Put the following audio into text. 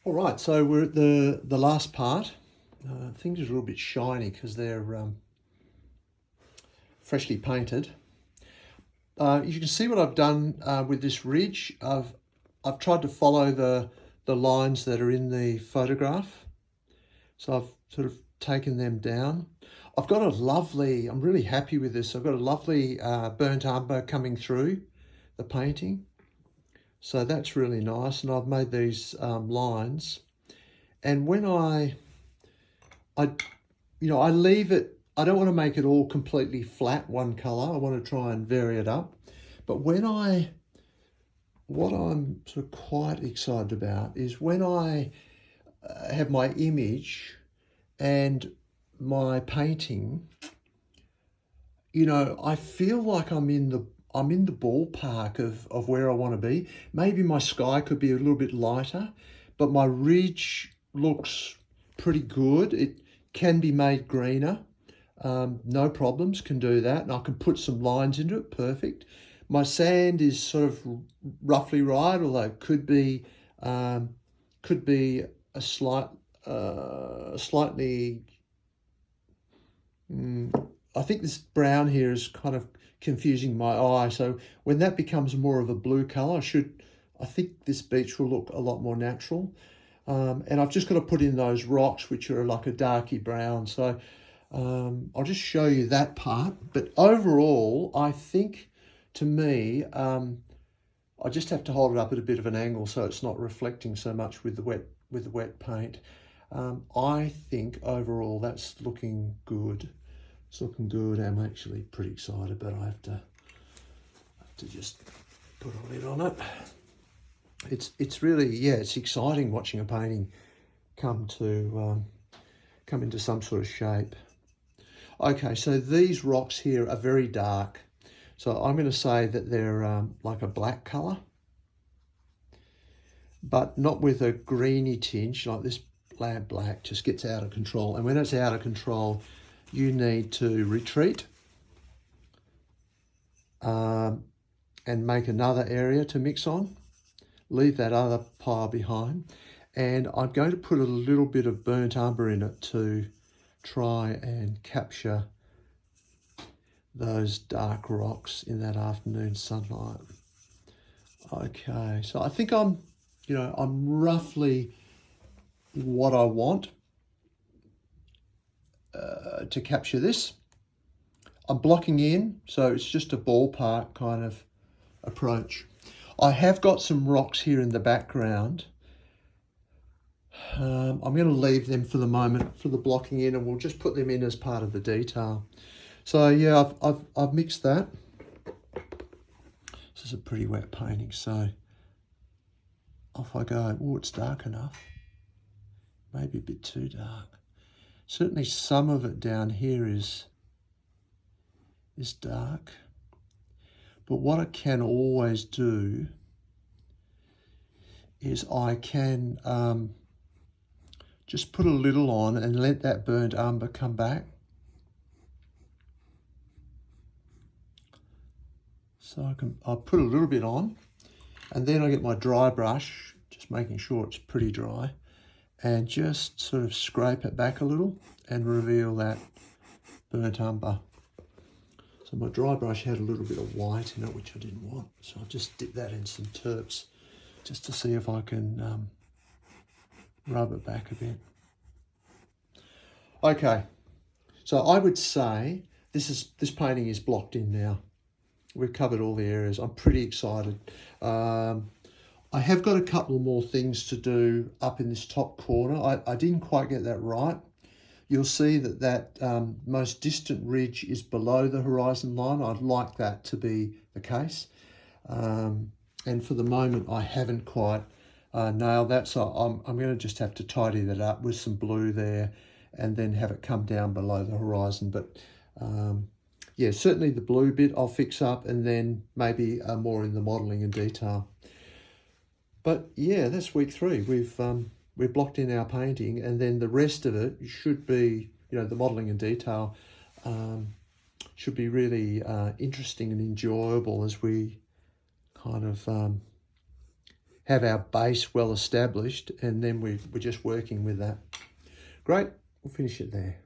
All right, so we're at the last part. Things are a little bit shiny because they're freshly painted. You can see what I've done with this ridge. I've tried to follow the lines that are in the photograph. So I've sort of taken them down. I've got a lovely, I'm really happy with this. I've got a lovely burnt umber coming through the painting. So that's really nice. And I've made these lines. And when I leave it, I don't want to make it all completely flat, one color. I want to try and vary it up. But what I'm sort of quite excited about is when I have my image and my painting, I feel like I'm in the ballpark of where I want to be. Maybe my sky could be a little bit lighter, but my ridge looks pretty good. It can be made greener. No problems, can do that. And I can put some lines into it, perfect. My sand is sort of roughly right, although it could be a slightly. I think this brown here is kind of confusing my eye. So when that becomes more of a blue color, I think this beach will look a lot more natural. And I've just got to put in those rocks, which are like a darky brown. So I'll just show you that part. But overall, I think, to me, I just have to hold it up at a bit of an angle so it's not reflecting so much with the wet paint. I think overall that's looking good. It's looking good. I'm actually pretty excited, but I have to just put a lid on it. It's really, it's exciting watching a painting come into some sort of shape. Okay, so these rocks here are very dark. So I'm going to say that they're like a black colour, but not with a greeny tinge. Like this lamp black just gets out of control. And when it's out of control, you need to retreat and make another area to mix on. Leave that other pile behind. And I'm going to put a little bit of burnt umber in it to try and capture those dark rocks in that afternoon sunlight. Okay, so I think I'm roughly what I want to capture this. I'm blocking in, so it's just a ballpark kind of approach. I have got some rocks here in the background. I'm going to leave them for the moment for the blocking in, and we'll just put them in as part of the detail. So yeah, I've mixed that. This is a pretty wet painting, so off I go. Oh, it's dark enough. Maybe a bit too dark. Certainly some of it down here is dark. But what I can always do is I can just put a little on and let that burnt umber come back. So I'll put a little bit on, and then I get my dry brush, just making sure it's pretty dry, and just sort of scrape it back a little and reveal that burnt umber. So my dry brush had a little bit of white in it, which I didn't want. So I'll just dip that in some terps just to see if I can rub it back a bit. Okay, so I would say this painting is blocked in now. We've covered all the areas. I'm pretty excited. I have got a couple more things to do up in this top corner. I didn't quite get that right. You'll see that most distant ridge is below the horizon line. I'd like that to be the case. And for the moment, I haven't quite nailed that. So I'm going to just have to tidy that up with some blue there and then have it come down below the horizon. But yeah, certainly the blue bit I'll fix up, and then maybe more in the modelling and detail. But yeah, that's week 3. We've blocked in our painting, and then the rest of it should be, the modelling and detail should be really interesting and enjoyable as we kind of have our base well established, and then we're just working with that. Great, we'll finish it there.